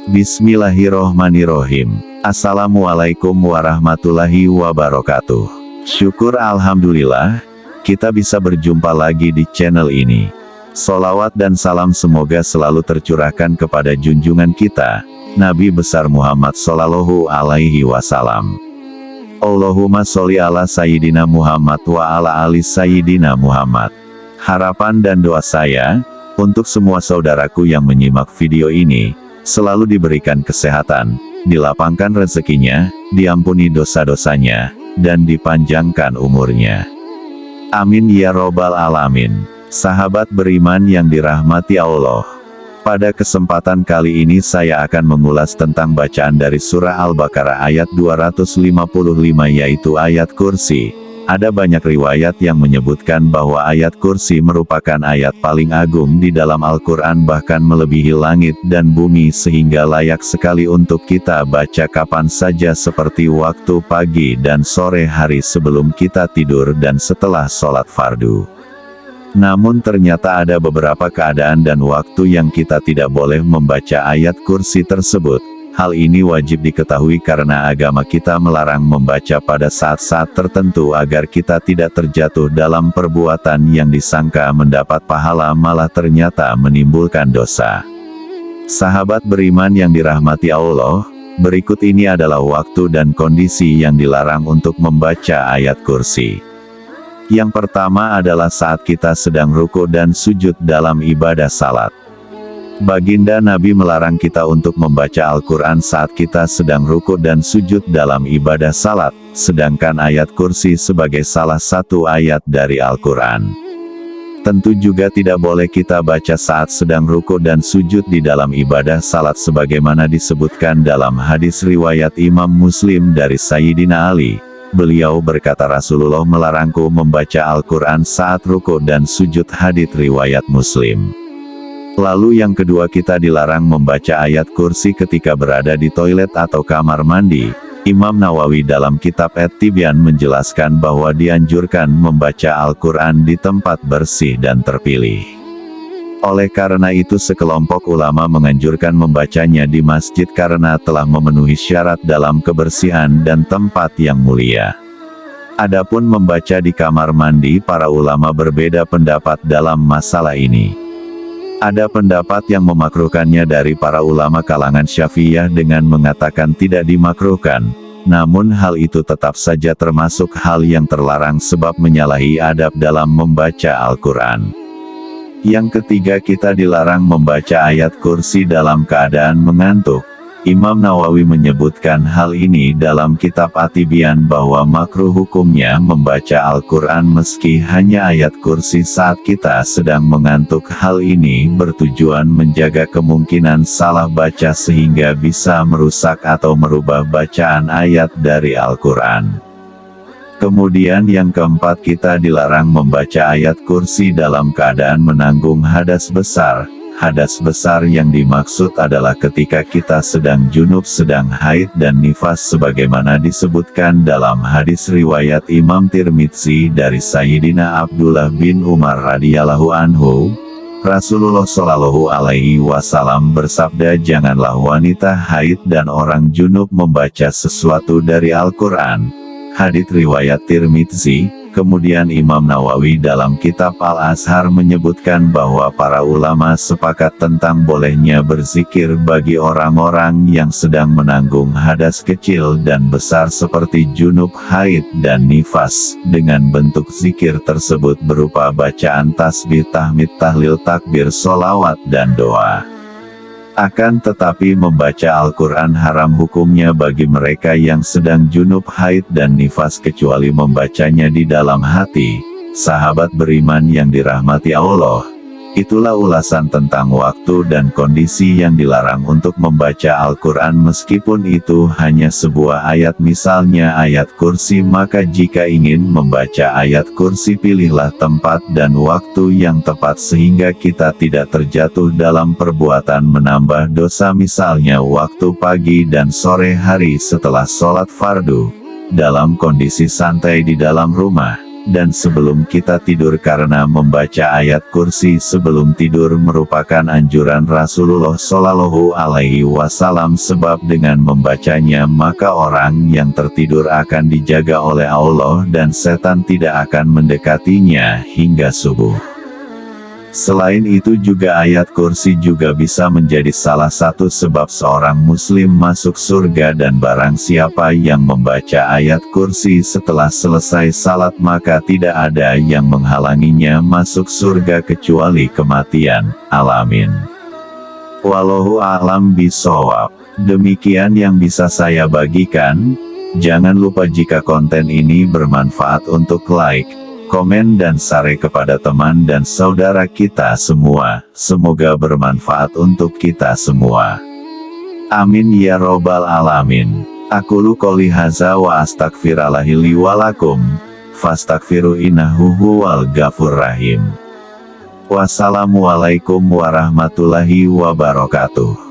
Bismillahirrohmanirrohim. Assalamualaikum warahmatullahi wabarakatuh. Syukur alhamdulillah, kita bisa berjumpa lagi di channel ini. Sholawat dan salam semoga selalu tercurahkan kepada junjungan kita, Nabi besar Muhammad Shallallahu Alaihi Wasallam. Allahumma sholli ala Sayyidina Muhammad wa ala ali Sayyidina Muhammad. Harapan dan doa saya, untuk semua saudaraku yang menyimak video ini, selalu diberikan kesehatan, dilapangkan rezekinya, diampuni dosa-dosanya, dan dipanjangkan umurnya. Amin ya robbal alamin. Sahabat beriman yang dirahmati Allah. Pada kesempatan kali ini saya akan mengulas tentang bacaan dari surah Al-Baqarah ayat 255 yaitu ayat kursi. Ada banyak riwayat yang menyebutkan bahwa ayat kursi merupakan ayat paling agung di dalam Al-Quran, bahkan melebihi langit dan bumi sehingga layak sekali untuk kita baca kapan saja seperti waktu pagi dan sore hari sebelum kita tidur dan setelah sholat fardu. Namun ternyata ada beberapa keadaan dan waktu yang kita tidak boleh membaca ayat kursi tersebut. Hal ini wajib diketahui karena agama kita melarang membaca pada saat-saat tertentu agar kita tidak terjatuh dalam perbuatan yang disangka mendapat pahala malah ternyata menimbulkan dosa. Sahabat beriman yang dirahmati Allah, berikut ini adalah waktu dan kondisi yang dilarang untuk membaca ayat kursi. Yang pertama adalah saat kita sedang ruku dan sujud dalam ibadah salat. Baginda Nabi melarang kita untuk membaca Al-Quran saat kita sedang ruku dan sujud dalam ibadah salat, sedangkan ayat kursi sebagai salah satu ayat dari Al-Quran. Tentu juga tidak boleh kita baca saat sedang ruku dan sujud di dalam ibadah salat sebagaimana disebutkan dalam hadis riwayat Imam Muslim dari Sayyidina Ali. Beliau berkata, Rasulullah melarangku membaca Al-Quran saat ruku dan sujud. Hadits riwayat Muslim. Lalu yang kedua, kita dilarang membaca ayat kursi ketika berada di toilet atau kamar mandi. Imam Nawawi dalam kitab At-Tibyan menjelaskan bahwa dianjurkan membaca Al-Quran di tempat bersih dan terpilih. Oleh karena itu sekelompok ulama menganjurkan membacanya di masjid karena telah memenuhi syarat dalam kebersihan dan tempat yang mulia. Adapun membaca di kamar mandi, para ulama berbeda pendapat dalam masalah ini. Ada pendapat yang memakruhkannya dari para ulama kalangan Syafi'iyah dengan mengatakan tidak dimakruhkan, namun hal itu tetap saja termasuk hal yang terlarang sebab menyalahi adab dalam membaca Al-Quran. Yang ketiga, kita dilarang membaca ayat kursi dalam keadaan mengantuk. Imam Nawawi menyebutkan hal ini dalam kitab At-Tibyan bahwa makruh hukumnya membaca Al-Quran meski hanya ayat kursi saat kita sedang mengantuk. Hal ini bertujuan menjaga kemungkinan salah baca sehingga bisa merusak atau merubah bacaan ayat dari Al-Quran. Kemudian yang keempat, kita dilarang membaca ayat kursi dalam keadaan menanggung hadas besar. Hadas besar yang dimaksud adalah ketika kita sedang junub, sedang haid dan nifas sebagaimana disebutkan dalam hadis riwayat Imam Tirmidzi dari Sayyidina Abdullah bin Umar radhiyallahu anhu. Rasulullah Shallallahu Alaihi Wasallam bersabda, janganlah wanita haid dan orang junub membaca sesuatu dari Al-Quran. Hadits riwayat Tirmidzi. Kemudian Imam Nawawi dalam kitab Al-Azhar menyebutkan bahwa para ulama sepakat tentang bolehnya berzikir bagi orang-orang yang sedang menanggung hadas kecil dan besar seperti junub, haid, dan nifas, dengan bentuk zikir tersebut berupa bacaan tasbih, tahmid, tahlil, takbir, sholawat, dan doa. Akan tetapi membaca Al-Quran haram hukumnya bagi mereka yang sedang junub, haid, dan nifas kecuali membacanya di dalam hati. Sahabat beriman yang dirahmati Allah, itulah ulasan tentang waktu dan kondisi yang dilarang untuk membaca Al-Quran meskipun itu hanya sebuah ayat, misalnya ayat kursi. Maka jika ingin membaca ayat kursi, pilihlah tempat dan waktu yang tepat sehingga kita tidak terjatuh dalam perbuatan menambah dosa, misalnya waktu pagi dan sore hari setelah sholat fardu, dalam kondisi santai di dalam rumah, dan sebelum kita tidur, karena membaca ayat kursi sebelum tidur merupakan anjuran Rasulullah Shallallahu Alaihi Wasallam, sebab dengan membacanya maka orang yang tertidur akan dijaga oleh Allah dan setan tidak akan mendekatinya hingga subuh. Selain itu juga ayat kursi juga bisa menjadi salah satu sebab seorang muslim masuk surga, dan barang siapa yang membaca ayat kursi setelah selesai salat maka tidak ada yang menghalanginya masuk surga kecuali kematian. Amin. Wallahu a'lam bishawab. Demikian yang bisa saya bagikan. Jangan lupa jika konten ini bermanfaat untuk like, komen dan share kepada teman dan saudara kita semua. Semoga bermanfaat untuk kita semua. Amin ya robbal alamin. Aqulu qouli hadza wa astaghfirullahi li wa lakum. Fastaghfiru innahu huwal ghafurur rahim. Wassalamualaikum warahmatullahi wabarakatuh.